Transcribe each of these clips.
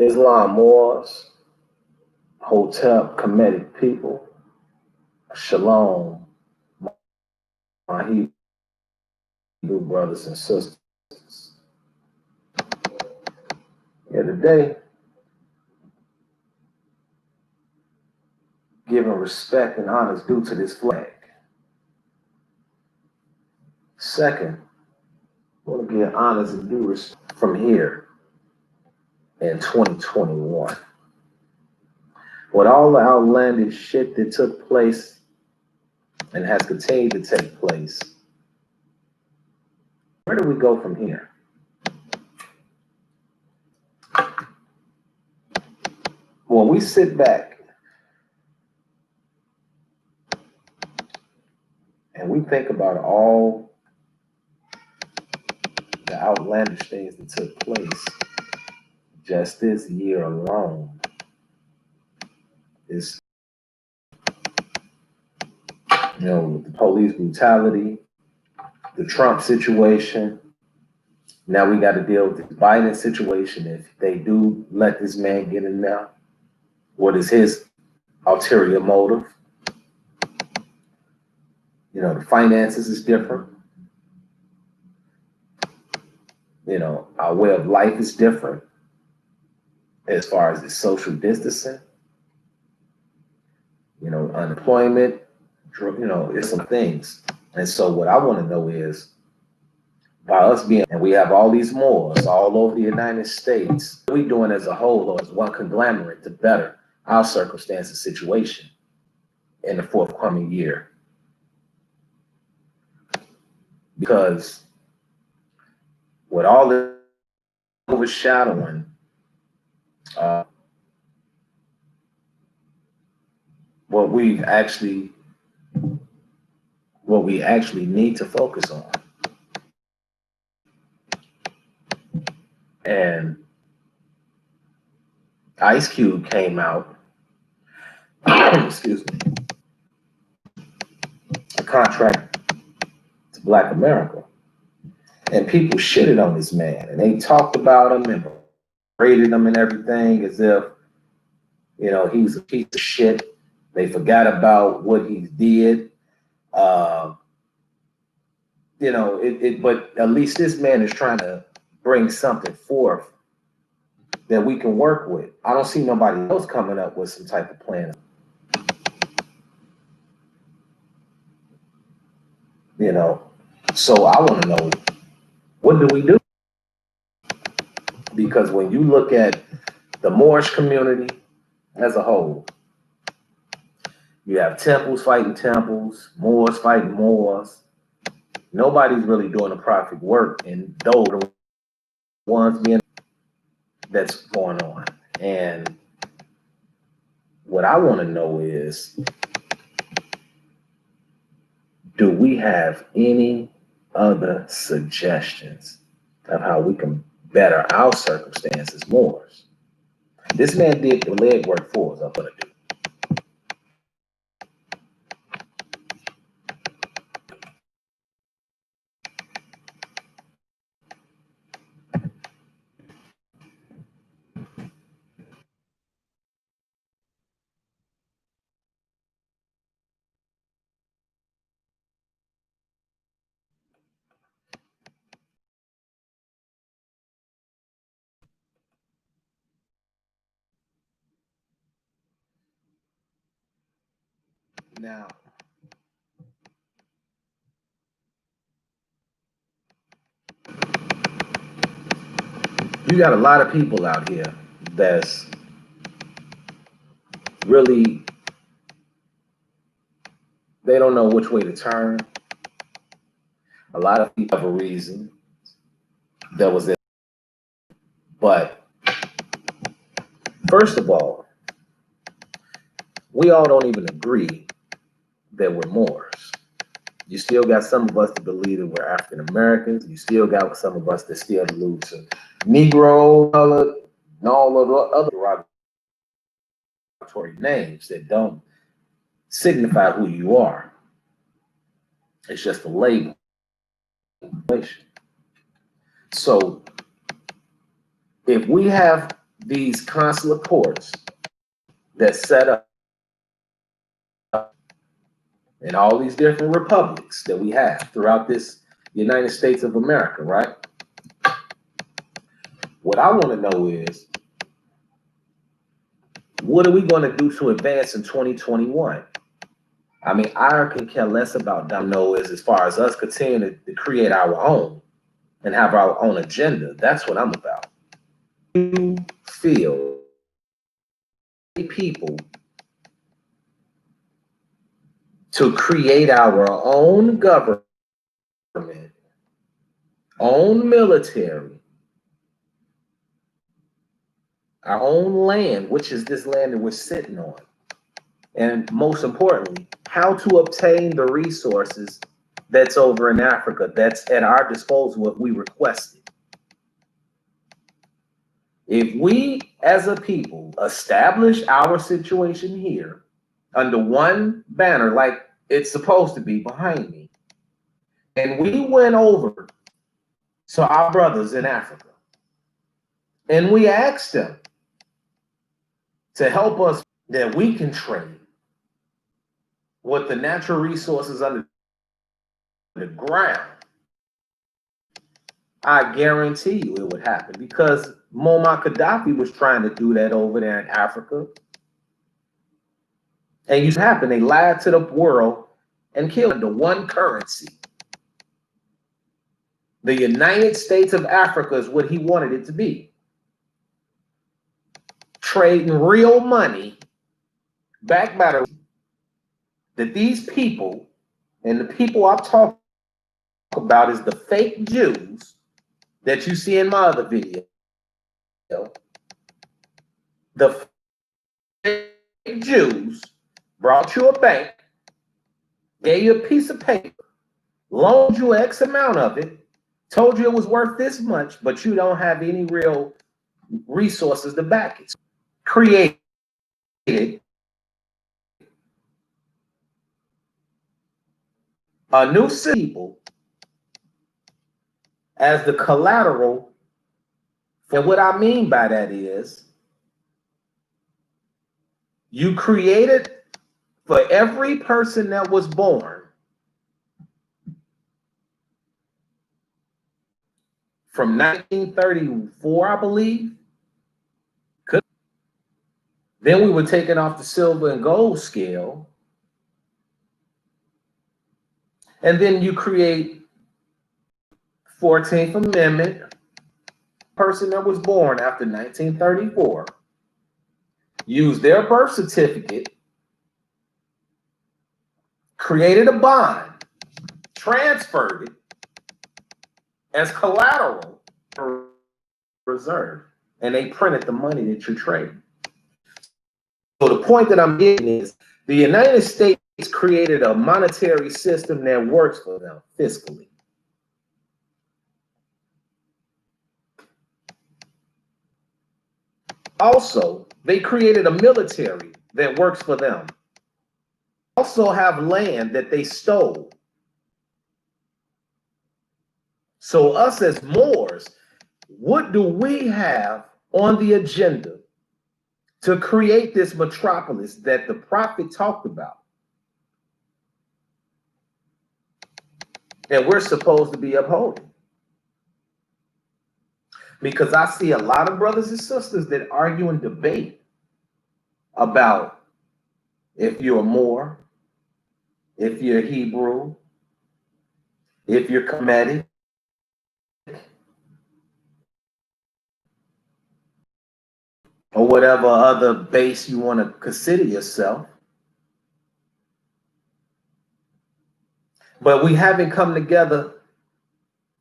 Islam Moors, Hotep Kemetic people, Shalom, my Hebrew brothers and sisters. Yeah, today, giving respect and honors due to this flag. Second, I want to give honors and due respect from here in 2021. With all the outlandish shit that took place and has continued to take place, where do we go from here? When we sit back and we think about all the outlandish things that took place just this year alone, is, the police brutality, the Trump situation. Now we got to deal with the Biden situation. If they do let this man get in there, what is his ulterior motive? The finances is different. Our way of life is different as far as the social distancing. Unemployment, it's some things. And so what I want to know is, by us being, and we have all these Moors all over the United States, what are we doing as a whole or as one conglomerate to better our circumstance and situation in the forthcoming year? Because with all the overshadowing, what we actually need to focus on. And Ice Cube came out, excuse me, a contract to Black America. And people shitted on this man, and they talked about him and rated him and everything as if, he was a piece of shit. They forgot about what he did. But at least this man is trying to bring something forth that we can work with. I don't see nobody else coming up with some type of plan. So I want to know, what do we do? Because when you look at the Moorish community as a whole, you have temples fighting temples, Moors fighting Moors. Nobody's really doing a prophet work, and those are the ones that's going on. And what I want to know is, do we have any other suggestions of how we can better our circumstances more? This man did the legwork for us, I'm gonna do. Now, you got a lot of people out here that's really, they don't know which way to turn. A lot of people have a reason that was it. But first of all, we all don't even agree that we're Moors. You still got some of us that believe that we're African Americans. You still got some of us that still allude to Negro, color, and all of the other derogatory names that don't signify who you are. It's just a label. So if we have these consular ports that set up in all these different republics that we have throughout this United States of America, right? What I want to know is, what are we going to do to advance in 2021? I mean, I can care less about domino as far as us continuing to create our own and have our own agenda. That's what I'm about. You feel people to create our own government, own military, our own land, which is this land that we're sitting on. And most importantly, how to obtain the resources that's over in Africa, that's at our disposal if we request it. If we, as a people, establish our situation here under one banner, like it's supposed to be behind me, and we went over to our brothers in Africa, and we asked them to help us that we can trade with the natural resources under the ground, I guarantee you it would happen, because Muammar Gaddafi was trying to do that over there in Africa. And it happened. They lied to the world and killed the one currency. The United States of Africa is what he wanted it to be. Trading real money back by the that these people, and the people I'm talking about is the fake Jews that you see in my other video. The fake Jews brought you a bank, gave you a piece of paper, loaned you X amount of it, told you it was worth this much, but you don't have any real resources to back it. Created a new people as the collateral. And what I mean by that is, you created for every person that was born from 1934, I believe. Then we were taking off the silver and gold scale. And then you create 14th Amendment, person that was born after 1934, use their birth certificate, created a bond, transferred it as collateral for reserve, and they printed the money that you trade. So the point that I'm getting is, the United States created a monetary system that works for them fiscally. Also, they created a military that works for them. Also have land that they stole. So us as Moors, what do we have on the agenda to create this metropolis that the prophet talked about? And we're supposed to be upholding. Because I see a lot of brothers and sisters that argue and debate about if you're a Moor, if you're Hebrew, if you're Kemetic, or whatever other base you want to consider yourself. But we haven't come together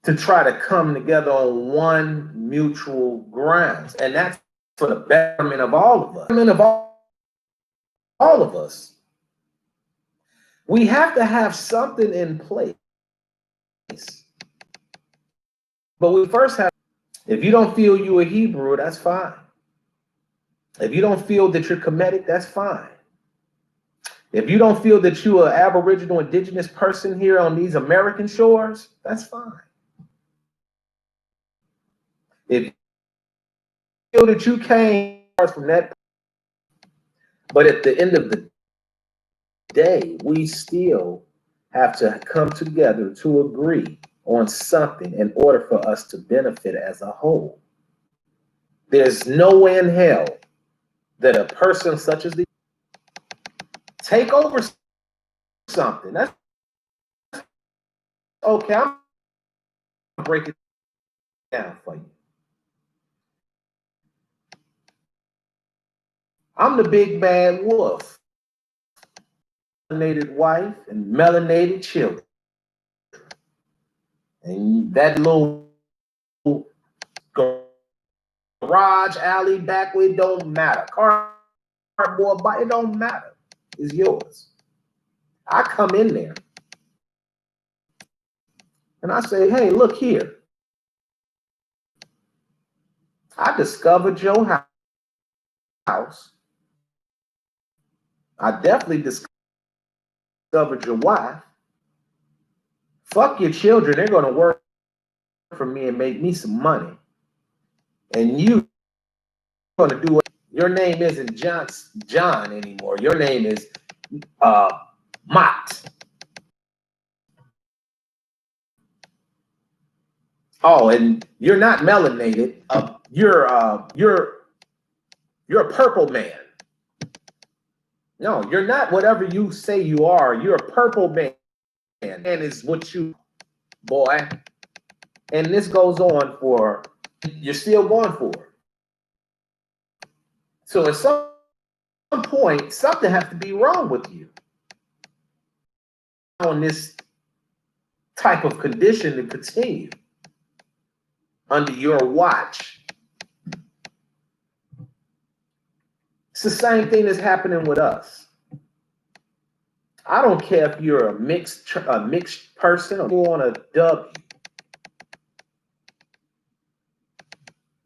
to try to come together on one mutual grounds. And that's for the betterment of all of us. Betterment of all of us. We have to have something in place. But we first have, if you don't feel you're a Hebrew, that's fine. If you don't feel that you're Kemetic, that's fine. If you don't feel that you're an Aboriginal indigenous person here on these American shores, that's fine. If you that you came from that, but at the end of the day, we still have to come together to agree on something in order for us to benefit as a whole. There's no way in hell that a person such as the take over something. That's okay. I'm gonna break it down for you. I'm the big bad wolf. Melanated wife and melanated children. And that little garage alley back way don't matter. Cardboard box, it don't matter. It's yours. I come in there and I say, hey, look here. I discovered your house. I definitely discovered your wife. Fuck your children. They're going to work for me and make me some money. And you going to do it. Your name isn't John anymore. Your name is Mott. Oh, and you're not melanated. You're a purple man. No, you're not whatever you say you are. You're a purple man. And is what you, boy. And this goes on for, you're still going for it. So at some point, something has to be wrong with you on this type of condition to continue under your watch. It's the same thing that's happening with us. I don't care if you're a mixed person or you on a W.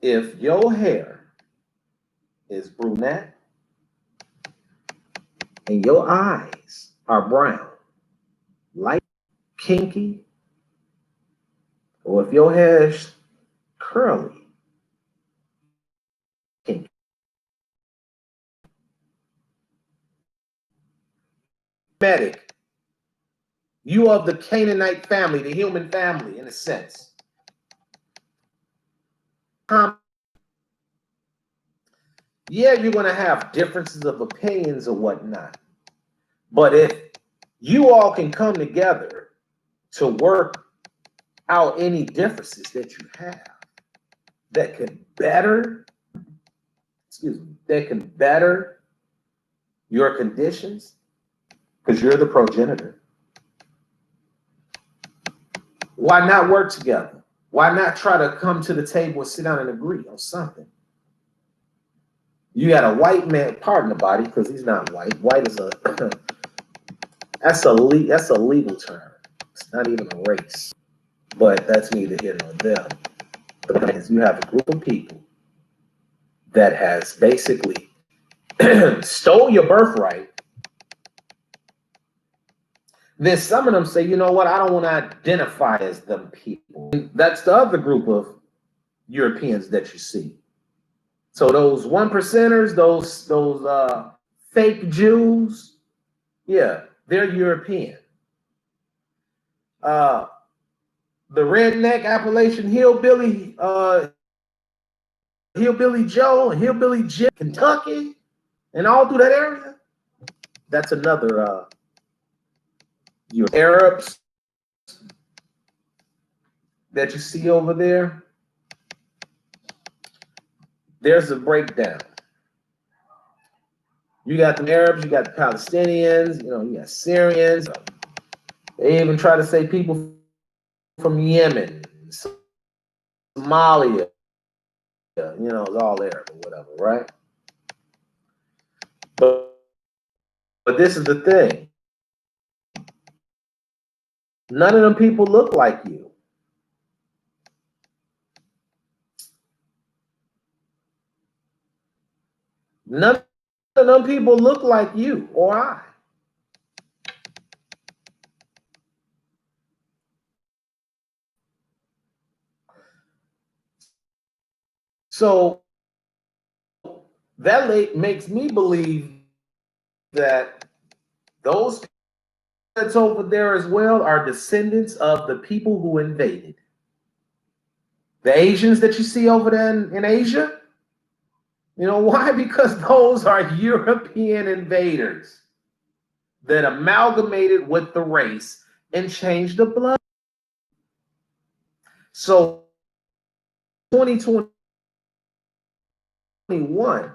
If your hair is brunette and your eyes are brown, light, kinky, or if your hair is curly, kinky, medic, you of the Canaanite family, the human family, in a sense. Yeah, you're going to have differences of opinions or whatnot. But if you all can come together to work out any differences that you have that can better, that can better your conditions, because you're the progenitor, why not work together? Why not try to come to the table and sit down and agree on something? You got a white man, pardon the body, because he's not white. White is that's a legal term. It's not even a race. But that's neither here nor there. The point is, you have a group of people that has basically stole your birthright. Then some of them say, you know what, I don't want to identify as them people. And that's the other group of Europeans that you see. So those 1%ers, those fake Jews, yeah, they're European. The redneck Appalachian hillbilly, Hillbilly Joe and Hillbilly Jim, Kentucky, and all through that area, that's another your Arabs that you see over there. There's a breakdown. You got the Arabs, you got the Palestinians, you got Syrians. They even try to say people from Yemen, Somalia, it's all Arab or whatever, right? But this is the thing. None of them people look like you. None of them people look like you or I. So That makes me believe that those that's over there as well are descendants of the people who invaded. The Asians that you see over there in Asia, you know why? Because those are European invaders that amalgamated with the race and changed the blood. So 2021,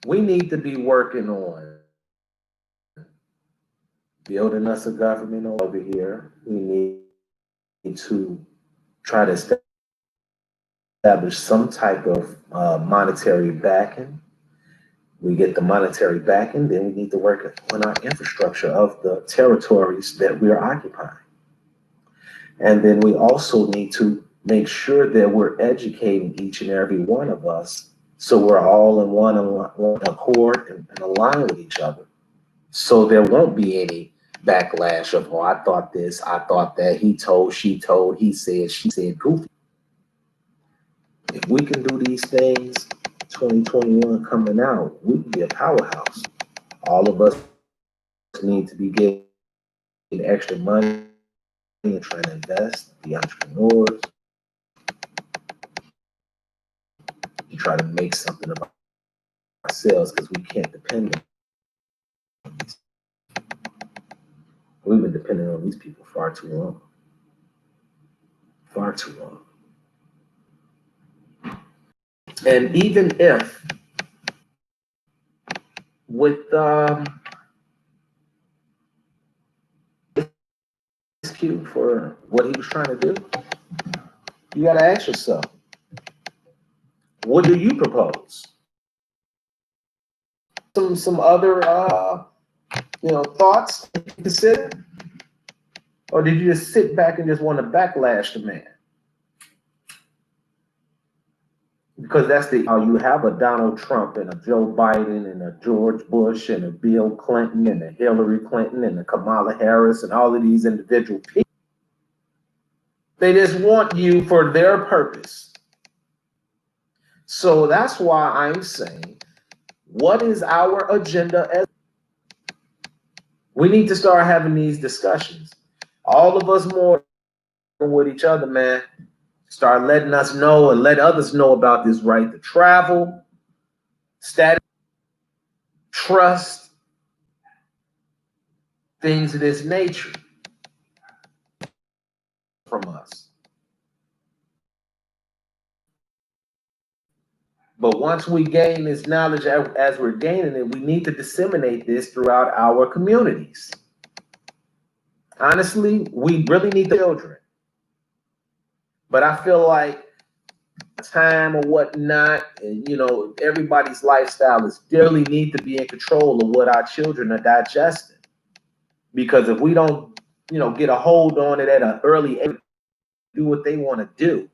we need to be working on building us a government over here. We need to try to establish some type of monetary backing. We get the monetary backing, then we need to work on our infrastructure of the territories that we are occupying. And then we also need to make sure that we're educating each and every one of us so we're all in one accord and aligned with each other. So there won't be any backlash of, oh, I thought this, I thought that, he told, she told, he said, she said, goofy. If we can do these things, 2021 coming out, we can be a powerhouse. All of us need to be getting extra money and trying to invest, be entrepreneurs. You try to make something of ourselves because we can't depend on these. We've been depending on these people far too long. Far too long. And even if with Q for what he was trying to do, you got to ask yourself, what do you propose? Some other thoughts to consider, or did you just sit back and just want to backlash the man? Because that's how you have a Donald Trump and a Joe Biden and a George Bush and a Bill Clinton and a Hillary Clinton and a Kamala Harris and all of these individual people. They just want you for their purpose. So that's why I'm saying, what is our agenda? We need to start having these discussions. All of us more with each other, man. Start letting us know and let others know about this right to travel, status, trust, things of this nature from us. But once we gain this knowledge as we're gaining it, we need to disseminate this throughout our communities. Honestly, we really need the children. But I feel like time or whatnot, and everybody's lifestyle is really need to be in control of what our children are digesting. Because if we don't, get a hold on it at an early age, do what they want to do.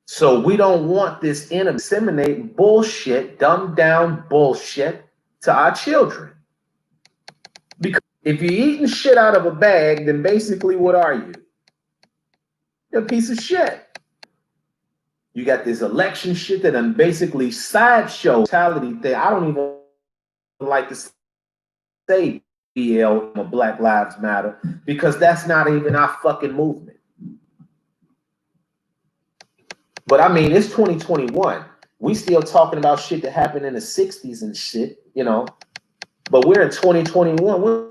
So we don't want this disseminating bullshit, dumbed down bullshit to our children. Because if you're eating shit out of a bag, then basically what are you? You're a piece of shit. You got this election shit that I'm basically sideshow mentality thing. I don't even like to say BL or Black Lives Matter because that's not even our fucking movement. But I mean, it's 2021. We still talking about shit that happened in the 60s and shit, But we're in 2021. We're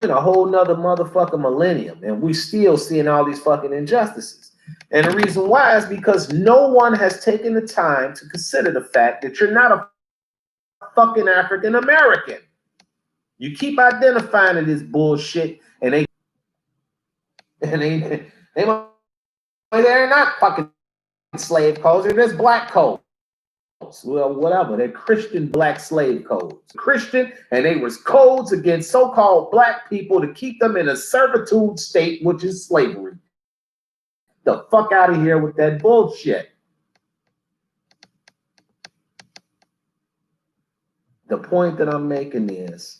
in a whole nother motherfucking millennium, and we still seeing all these fucking injustices. And the reason why is because no one has taken the time to consider the fact that you're not a fucking African American. You keep identifying it as bullshit, and they're not fucking slave codes. They're just black codes. Well, whatever. They're Christian black slave codes. Christian, and they was codes against so-called black people to keep them in a servitude state, which is slavery. The fuck out of here with that bullshit. The point that I'm making is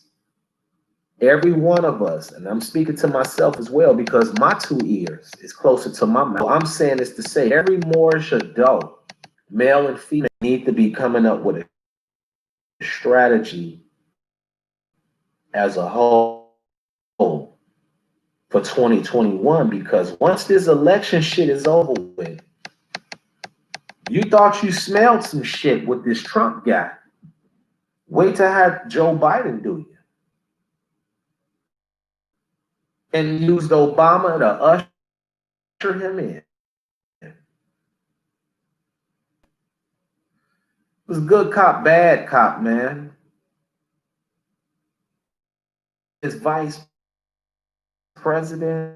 every one of us, and I'm speaking to myself as well because my 2 ears is closer to my mouth. I'm saying this to say every Moorish adult male and female, need to be coming up with a strategy as a whole for 2021, because once this election shit is over with, you thought you smelled some shit with this Trump guy. Wait to have Joe Biden do you. And used Obama to usher him in. It was good cop, bad cop, man. His vice president.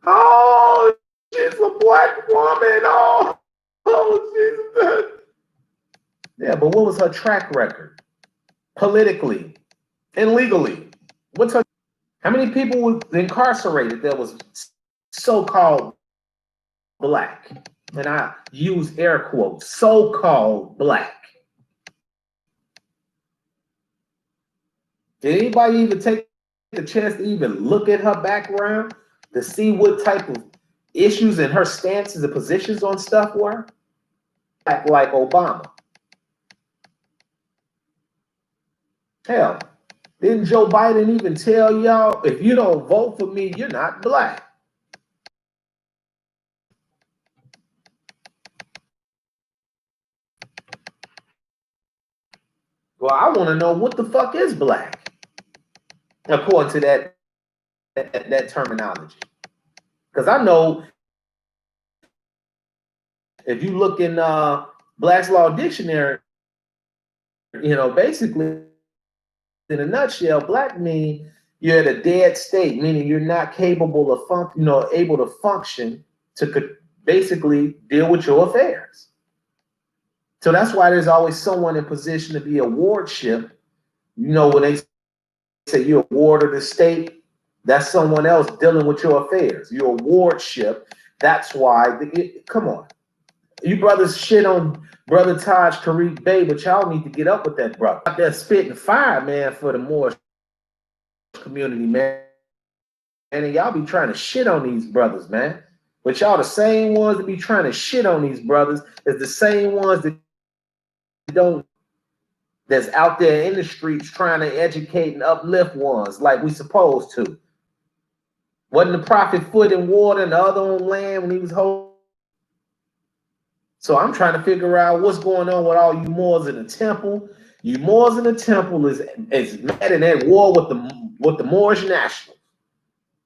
Oh, she's a black woman. Oh, yeah, but what was her track record? Politically and legally. How many people were incarcerated that was so-called black? And I use air quotes, so-called black. Did anybody even take the chance to even look at her background to see what type of issues and her stances and positions on stuff were? Like Obama. Hell, didn't Joe Biden even tell y'all, if you don't vote for me, you're not black? Well, I want to know what the fuck is black, according to that terminology. Because I know if you look in Black's Law Dictionary, basically, in a nutshell, black means you're at a dead state, meaning you're not capable of able to function to basically deal with your affairs. So that's why there's always someone in position to be a wardship. When they say you're a ward of the state, that's someone else dealing with your affairs. You're a wardship. That's why. Come on, you brothers shit on Brother Taj Tariq Bey, but y'all need to get up with that brother. Out there spitting fire, man, for the Moorish community, man. And y'all be trying to shit on these brothers, man. But y'all the same ones that be trying to shit on these brothers is the same ones that's out there in the streets trying to educate and uplift ones like we supposed to. Wasn't the prophet foot in water and the other on land when he was holding? So I'm trying to figure out what's going on with all you Moors in the temple. You Moors in the temple is mad and at war with the Moorish nationals.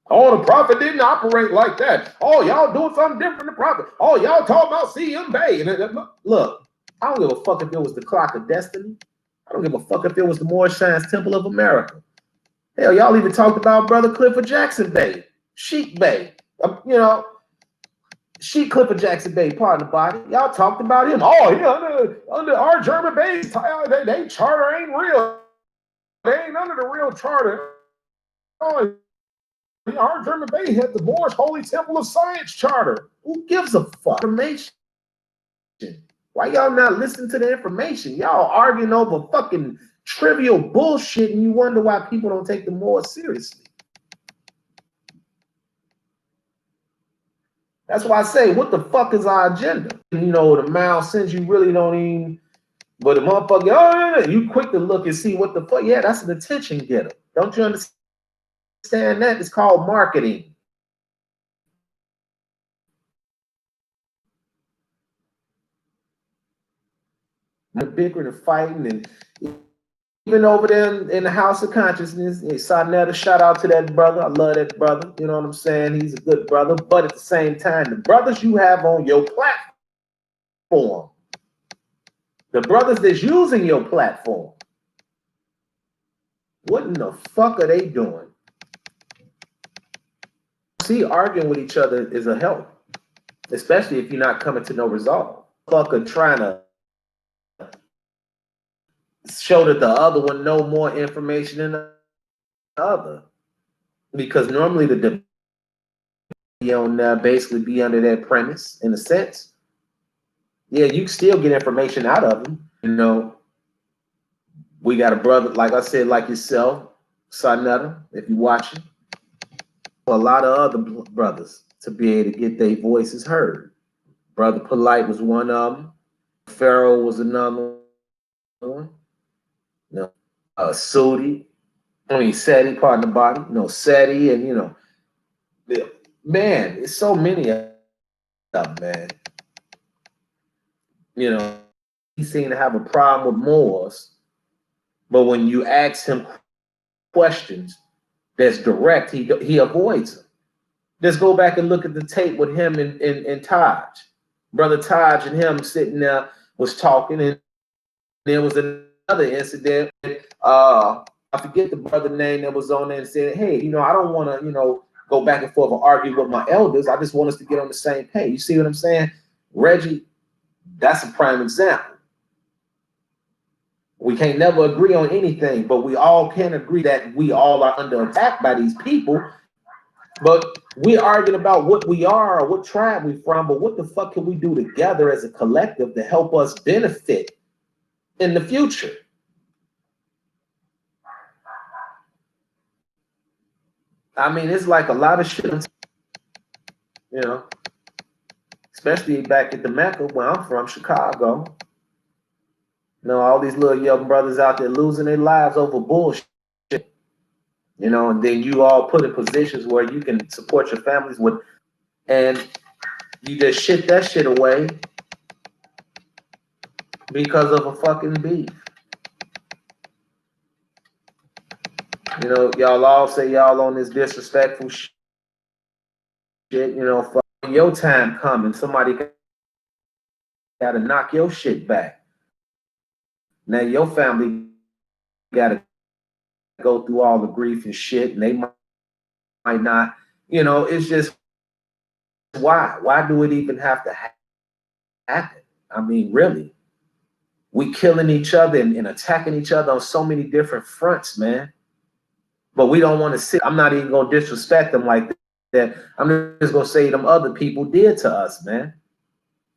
Oh, the prophet didn't operate like that. Oh, y'all doing something different than the prophet. Oh, y'all talking about CM Bay. Look, I don't give a fuck if it was the Clock of Destiny. I don't give a fuck if it was the Moorish Science Temple of America. Hell, y'all even talked about Brother Clifford Jackson Bay, Sheik Bay. Sheik Clifford Jackson Bay, pardon the body. Y'all talked about him. Oh, yeah, under our German base, they charter ain't real. They ain't under the real charter. Oh, our German Bay had the Moorish Holy Temple of Science charter. Who gives a fuck? Information. Why y'all not listening to the information? Y'all arguing over fucking trivial bullshit, and you wonder why people don't take the Moors seriously. That's why I say, what the fuck is our agenda? The mouth sends you really don't even, but the motherfucker, you quick to look and see what the fuck. Yeah, that's an attention getter. Don't you understand that? It's called marketing. Bigger than fighting, and even over there in the House of Consciousness, Sonetta, shout out to that brother. I love that brother. You know what I'm saying? He's a good brother. But at the same time, the brothers you have on your platform, the brothers that's using your platform, what in the fuck are they doing? See, arguing with each other is a help, especially if you're not coming to no resolve. Fucker trying to show that the other one know more information than the other, because normally the debate on basically be under that premise in a sense. Yeah, you can still get information out of them. We got a brother, like I said, like yourself, Sonetta, if you're watching, a lot of other brothers to be able to get their voices heard. Brother Polite was one of them. Pharaoh was another one. Sudi. Seti, pardon the body. Seti, and man, it's so many of them, man. He seemed to have a problem with Moors, but when you ask him questions that's direct, he avoids them. Just go back and look at the tape with him and Taj. Brother Taj and him sitting there was talking, and there was another incident. I forget the brother name that was on there and said, hey, I don't want to, go back and forth and argue with my elders. I just want us to get on the same page. You see what I'm saying? Reggie, that's a prime example. We can't never agree on anything, but we all can agree that we all are under attack by these people. But we're arguing about what we are or what tribe we're from, but what the fuck can we do together as a collective to help us benefit in the future? I mean, it's like a lot of shit, especially back at the Mecca where I'm from, Chicago. All these little young brothers out there losing their lives over bullshit. And then you all put in positions where you can support your families with, and you just shit that shit away because of a fucking beef. Y'all all say y'all on this disrespectful shit, for your time coming, somebody gotta knock your shit back. Now your family gotta go through all the grief and shit, and they might not, it's just, why do it even have to happen? I mean, really, we killing each other and attacking each other on so many different fronts, man. But we don't want to sit. I'm not even gonna disrespect them like that. I'm just gonna say them other people did to us, man.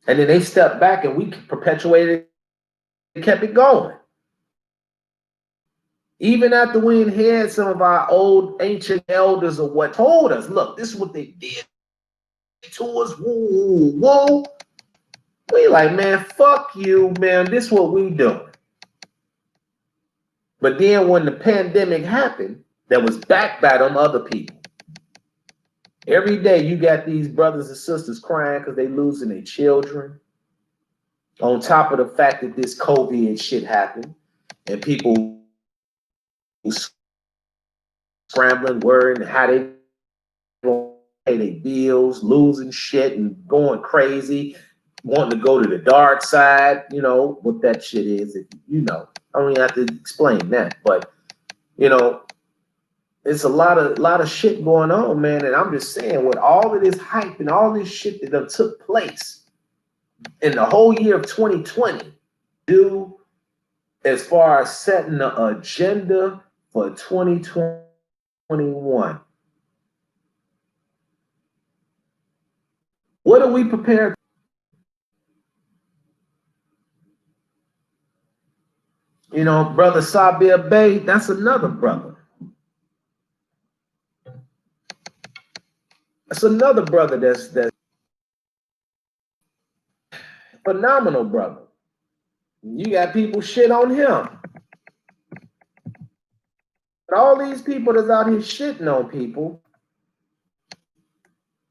And then they stepped back and we perpetuated and kept it going. Even after we inherited some of our old ancient elders or what told us, look, this is what they did to us. Woo, woo. We like, man, fuck you, man. This is what we doing. But then when the pandemic happened, that was backed by them other people. Every day you got these brothers and sisters crying because they losing their children. On top of the fact that this COVID shit happened and people scrambling, worrying how they gonna pay their bills, losing shit and going crazy, wanting to go to the dark side, what that shit is. If I don't even have to explain that, but it's a lot of shit going on, man. And I'm just saying, with all of this hype and all this shit that done took place in the whole year of 2020, do as far as setting the agenda for 2021. What are we prepared? Brother Sabir Bey, that's another brother. That's another brother that's phenomenal brother. You got people shit on him. But all these people that's out here shitting on people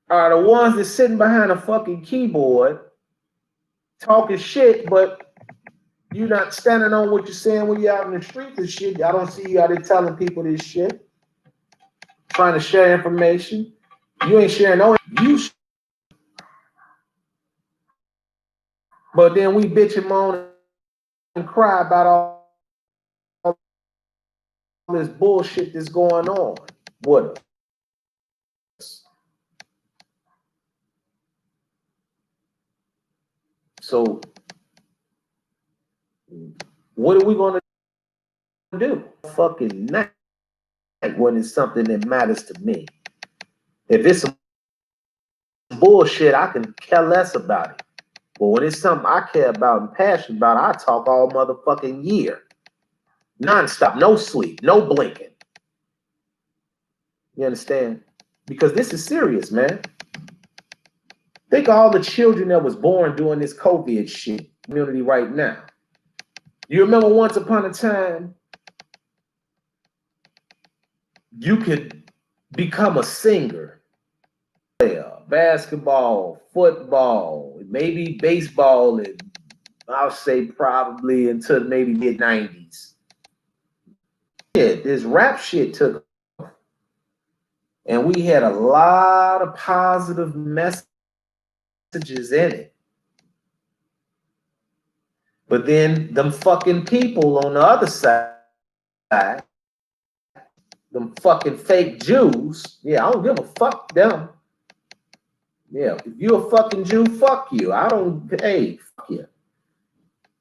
are the ones that's sitting behind a fucking keyboard talking shit, but you're not standing on what you're saying when you're out in the streets and shit. I don't see you out there telling people this shit, trying to share information. You ain't sharing no. But then we bitch and moan and cry about all this bullshit that's going on with us. So what are we going to do? Fucking night when it's something that matters to me. If it's some bullshit, I can care less about it. But when it's something I care about and passionate about, I talk all motherfucking year. Non-stop, no sleep, no blinking. You understand? Because this is serious, man. Think of all the children that was born during this COVID shit community right now. You remember once upon a time, you could become a singer, basketball, football, maybe baseball, and I'll say probably until maybe mid-90s. Yeah, this rap shit took, and we had a lot of positive messages in it. But then them fucking people on the other side, them fucking fake Jews, yeah, I don't give a fuck them. Yeah, if you a fucking Jew, fuck you. I don't, hey, fuck you.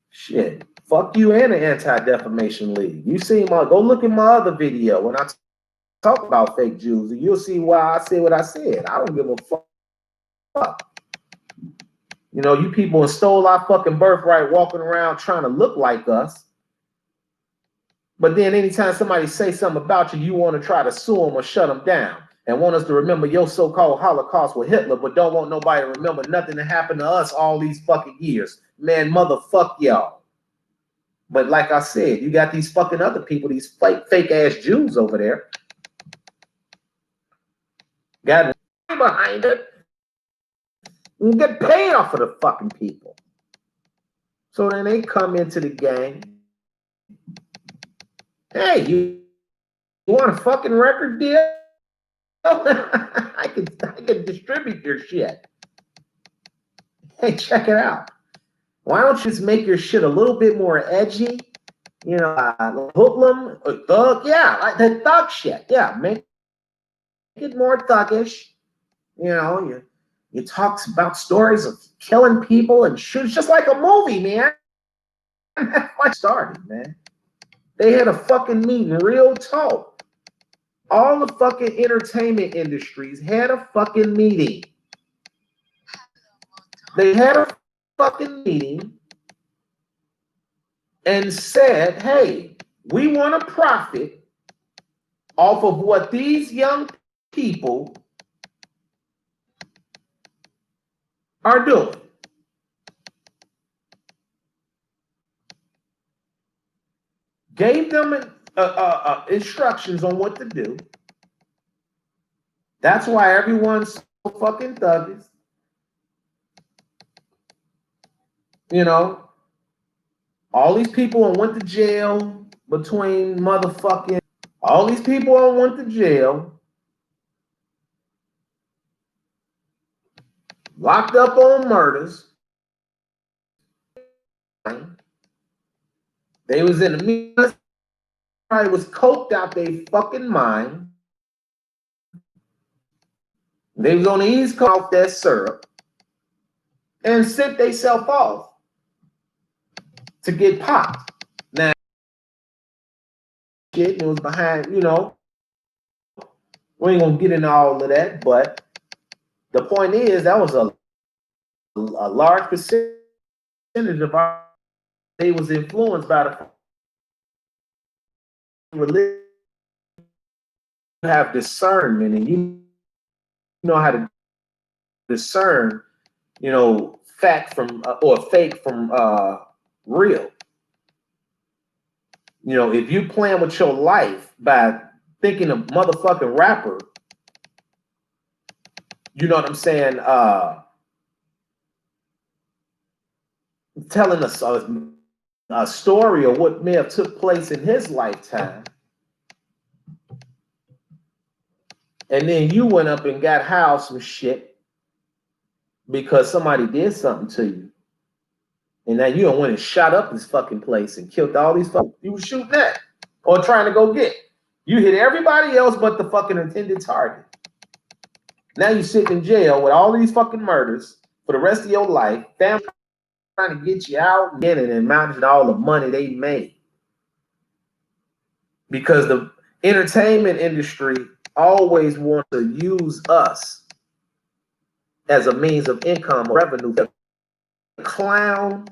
Shit, fuck you and the Anti-Defamation League. You see go look at my other video when I talk about fake Jews, and you'll see why I said what I said. I don't give a fuck. You know, you people stole our fucking birthright walking around trying to look like us. But then anytime somebody say something about you, you want to try to sue them or shut them down and want us to remember your so-called Holocaust with Hitler, but don't want nobody to remember nothing that happened to us all these fucking years. Man, motherfuck y'all. But like I said, you got these fucking other people, these fake ass Jews over there. Got behind it. And get paid off of the fucking people. So then they come into the game. Hey, you want a fucking record deal? I can distribute your shit. Hey, check it out. Why don't you just make your shit a little bit more edgy? You know, hoodlum, thug, yeah, like the thug shit. Yeah, make it more thuggish. You know, you talks about stories of killing people and shoots, just like a movie, man. That's why it started, man. They had a fucking meeting, real talk. All the fucking entertainment industries had a fucking meeting. They had a fucking meeting and said, hey, we want to profit off of what these young people are doing. Gave them instructions on what to do. That's why everyone's so fucking thuggish. You know, all these people went to jail between motherfucking, all these people went to jail, locked up on murders. They was in the media, probably was coked out their fucking mind. They was on the East Coast off that syrup and sent themselves off to get popped. Now, shit, it was behind, you know, we ain't gonna get into all of that, but the point is that was a large percentage of our, they was influenced by the religion. You have discernment and you know how to discern, you know, fact from or fake from real. You know, if you playing with your life by thinking a motherfucking rapper, you know what I'm saying, telling us a story of what may have took place in his lifetime, and then you went up and got house some shit because somebody did something to you, and now you done went and shot up this fucking place and killed all these fucking you was shooting at or trying to go get. You hit everybody else but the fucking intended target. Now you sit in jail with all these fucking murders for the rest of your life. Family trying to get you out and then managing all the money they made. Because the entertainment industry always wants to use us as a means of income or revenue. Clown,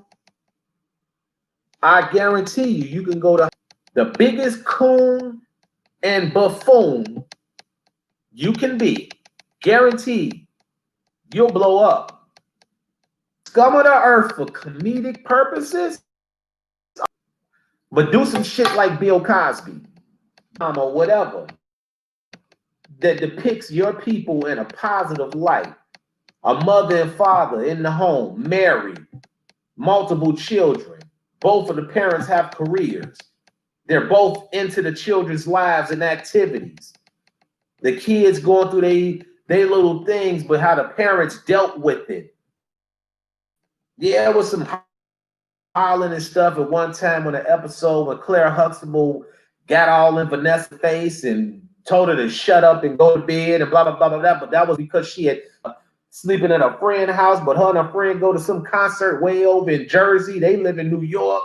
I guarantee you can go to the biggest coon and buffoon you can be. Guaranteed you'll blow up scum of the earth for comedic purposes, but do some shit like Bill Cosby or whatever that depicts your people in a positive light. A mother and father in the home, married, multiple children. Both of the parents have careers. They're both into the children's lives and activities. The kids going through they little things, but how the parents dealt with it. Yeah, there was some hollering and stuff at one time on an episode when Claire Huxtable got all in Vanessa's face and told her to shut up and go to bed and blah, blah, blah, blah, blah. But that was because she had sleeping at a friend's house, but her and her friend go to some concert way over in Jersey. They live in New York.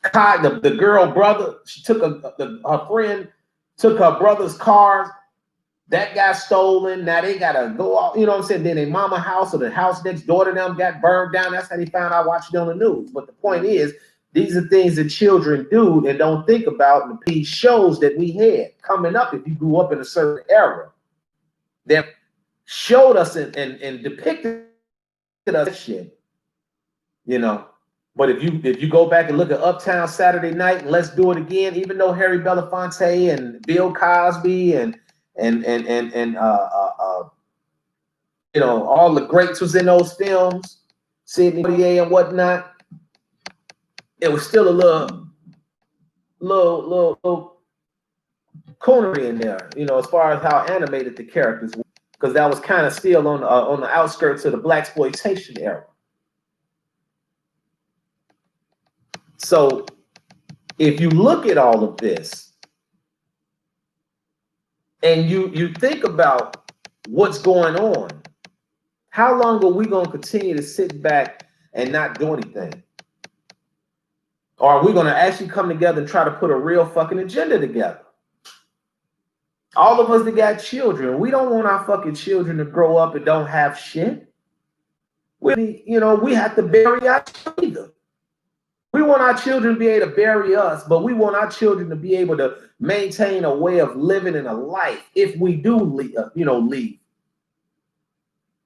The girl brother, she took her friend took her brother's cars. That got stolen. Now they gotta go out, you know what I'm saying? Then their mama house or the house next door to them got burned down. That's how they found out watching it on the news. But the point is, these are things that children do and don't think about in the piece shows that we had coming up. If you grew up in a certain era that showed us and depicted us shit, you know. But if you go back and look at Uptown Saturday Night and Let's Do It Again, even though Harry Belafonte and Bill Cosby and you know, all the greats was in those films, Sidney Poitier and whatnot, it was still a little coonery in there, you know, as far as how animated the characters were, because that was kind of still on the outskirts of the blaxploitation era. So if you look at all of this and you think about what's going on, how long are we going to continue to sit back and not do anything? Or are we going to actually come together and try to put a real fucking agenda together? All of us that got children, we don't want our fucking children to grow up and don't have shit. We have to bury our children. We want our children to be able to bury us, but we want our children to be able to maintain a way of living in a life if we do leave,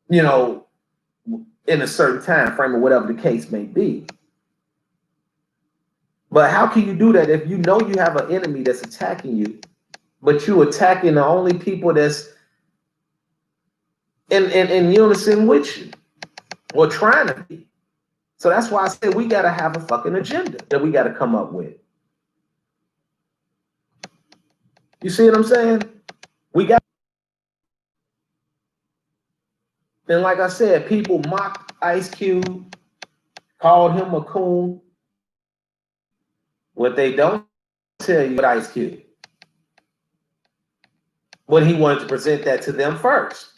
in a certain time frame or whatever the case may be. But how can you do that if you know you have an enemy that's attacking you, but you attacking the only people that's in unison with you or trying to be? So that's why I said we got to have a fucking agenda that we got to come up with. You see what I'm saying? We got, and like I said, people mocked Ice Cube, called him a coon. What they don't tell you with Ice Cube, when he wanted to present that to them first.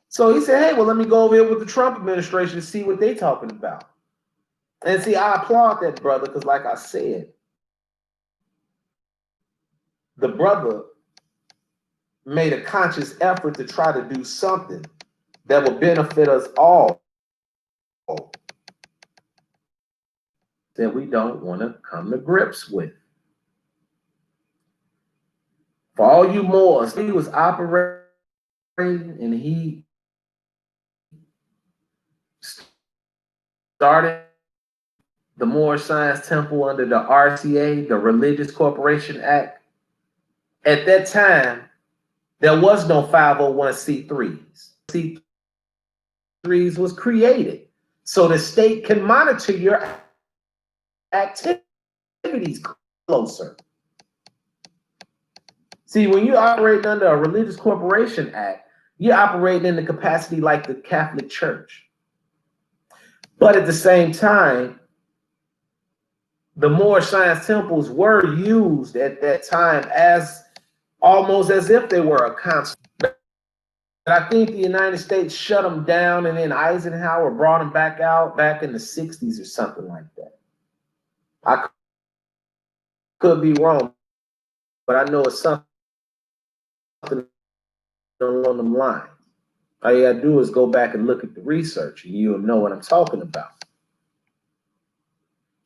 So he said, hey, well, let me go over here with the Trump administration and see what they're talking about. And see, I applaud that brother because, like I said, the brother made a conscious effort to try to do something that will benefit us all that we don't want to come to grips with. For all you Moors, he was operating and he started the Moorish Science Temple under the RCA, the Religious Corporation Act. At that time, there was no 501c3s. C3s was created so the state can monitor your activities closer. See, when you're operating under a Religious Corporation Act, you're operating in the capacity like the Catholic Church. But at the same time, the Moorish Science Temples were used at that time as almost as if they were a constant. But I think the United States shut them down, and then Eisenhower brought them back out back in the 60s or something like that. I could be wrong, but I know it's something along them lines. All you gotta do is go back and look at the research, and you'll know what I'm talking about.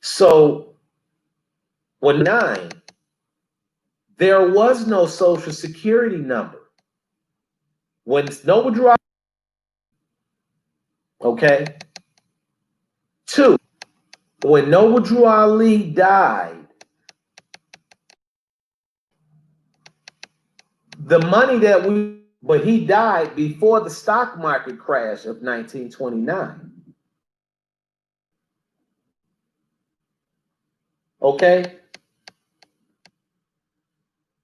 So, when there was no social security number. When Noble drew out, okay, Two, when Noble Drew Ali died, the money but he died before the stock market crash of 1929. Okay?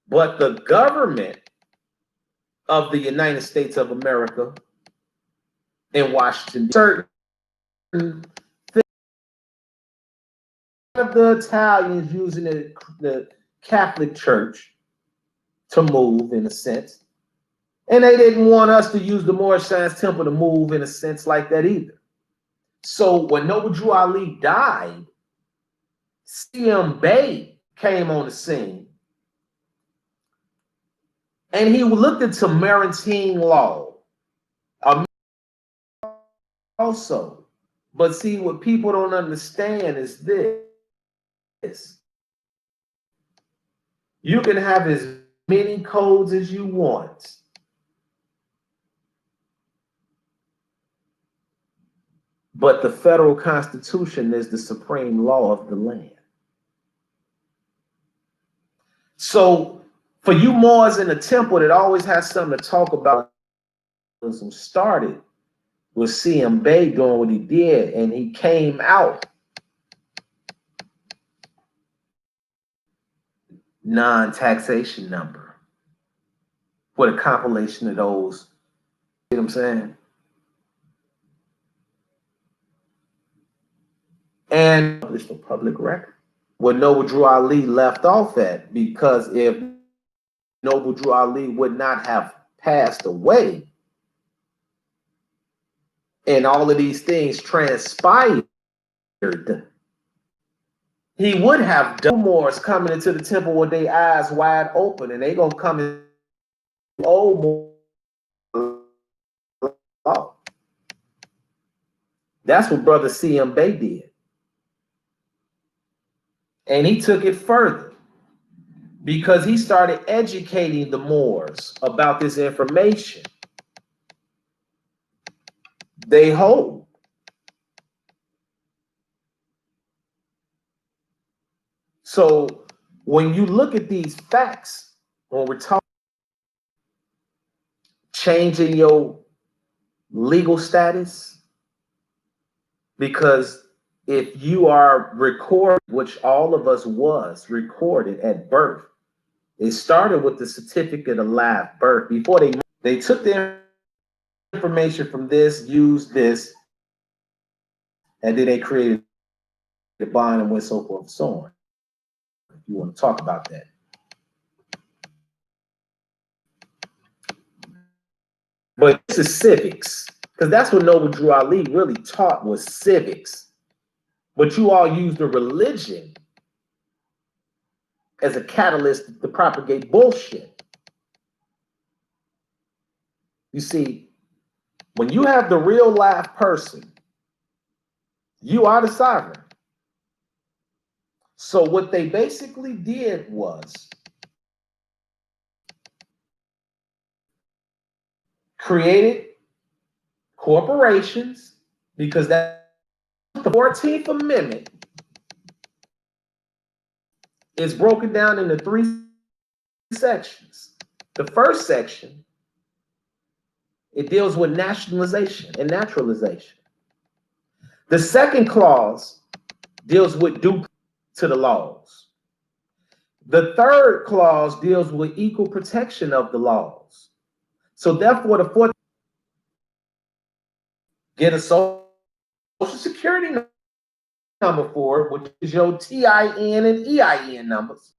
But the government of the United States of America in Washington, certain of the Italians using the Catholic Church to move in a sense. And they didn't want us to use the Moorish Science Temple to move in a sense like that either. So when Noble Drew Ali died, C.M. Bey came on the scene and he looked into maritime law also. But see, what people don't understand is this. You can have as many codes as you want. But the federal constitution is the supreme law of the land. So for you Moors in the temple that always has something to talk about, started with C.M. Bey doing what he did, and he came out non-taxation number with a compilation of those. You know what I'm saying? And published a public record where Noble Drew Ali left off at, because if Noble Drew Ali would not have passed away and all of these things transpired, he would have done Moors coming into the temple with their eyes wide open, and they gonna come in old law. That's what Brother C.M. Bey did. And he took it further because he started educating the Moors about this information they hold. So when you look at these facts, when we're talking changing your legal status, because if you are recorded, which all of us was recorded at birth, it started with the certificate of live birth. Before they took the information from this, used this, and then they created the bond and went so forth and so on. If you want to talk about that. But this is civics, because that's what Noble Drew Ali really taught, was civics. But you all use the religion as a catalyst to propagate bullshit. You see, when you have the real live person, you are the sovereign. So what they basically did was created corporations, because that's the 14th Amendment is broken down into 3 sections. The first section, it deals with nationalization and naturalization. The second clause deals with due to the laws. The third clause deals with equal protection of the laws. So therefore, the fourth, get a social security number for it, which is your TIN and EIN numbers,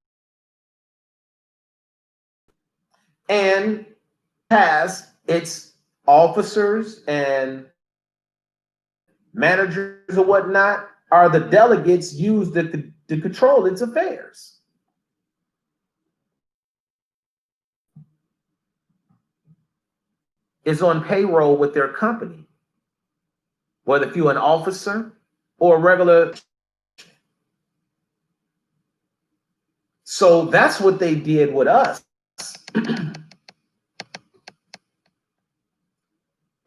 and has its officers and managers or whatnot are the delegates used to control its affairs. Is on payroll with their company, whether if you're an officer or a regular. So that's what they did with us.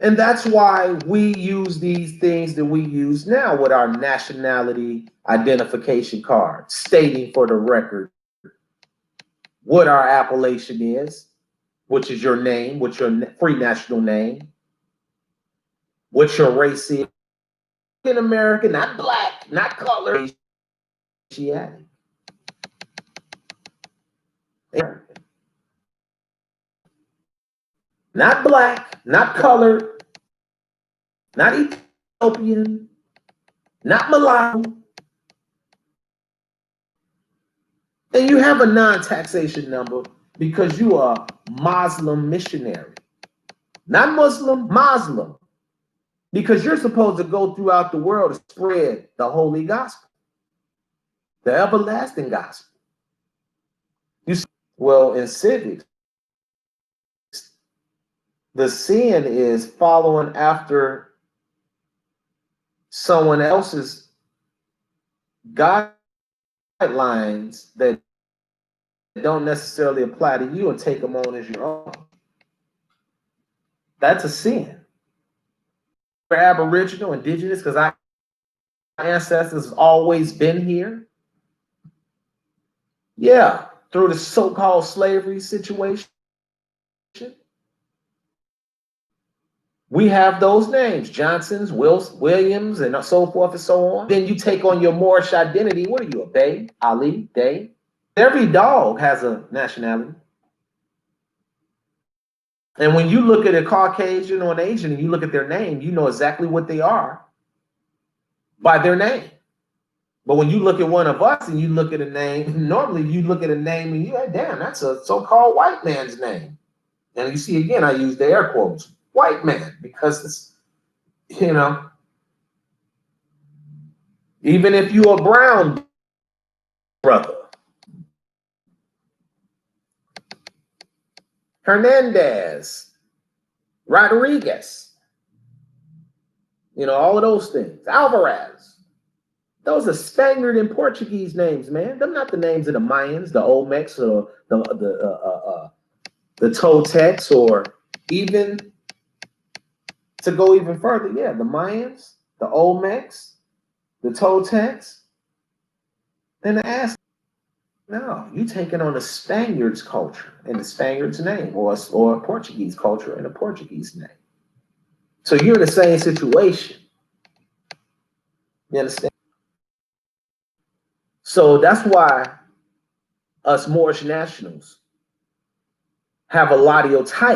And that's why we use these things that we use now with our nationality identification card, stating for the record what our appellation is, which is your name, what's your free national name, what your race is in America, not black, not color, Asiatic. Not black, not colored, not Ethiopian, not mulatto. And you have a non-taxation number because you are Muslim missionary. Not Muslim, Muslim. Because you're supposed to go throughout the world to spread the holy gospel, the everlasting gospel. You see, well, in civics, the sin is following after someone else's guidelines that don't necessarily apply to you and take them on as your own. That's a sin. We're Aboriginal, indigenous, because our ancestors have always been here. Yeah, through the so-called slavery situation. We have those names, Johnsons, Williams, and so forth and so on. Then you take on your Moorish identity. What are you, a Bey, Ali, Day? Every dog has a nationality. And when you look at a Caucasian or an Asian and you look at their name, you know exactly what they are by their name. But when you look at one of us and you look at a name, normally you look at a name and you like, damn, that's a so-called white man's name. And you see, again, I use the air quotes, white man, because it's, you know, even if you're a brown brother, Hernandez, Rodriguez, you know, all of those things, Alvarez. Those are Spaniard and Portuguese names, man. They're not the names of the Mayans, the Olmecs, or the Toltecs, or even to go even further, yeah, the Mayans, the Olmecs, the Toltecs, and the Aztecs. No, you taking on a Spaniard's culture and the Spaniard's name, or a Portuguese culture and a Portuguese name. So you're in the same situation. You understand? So that's why us Moorish nationals have a Ladio title.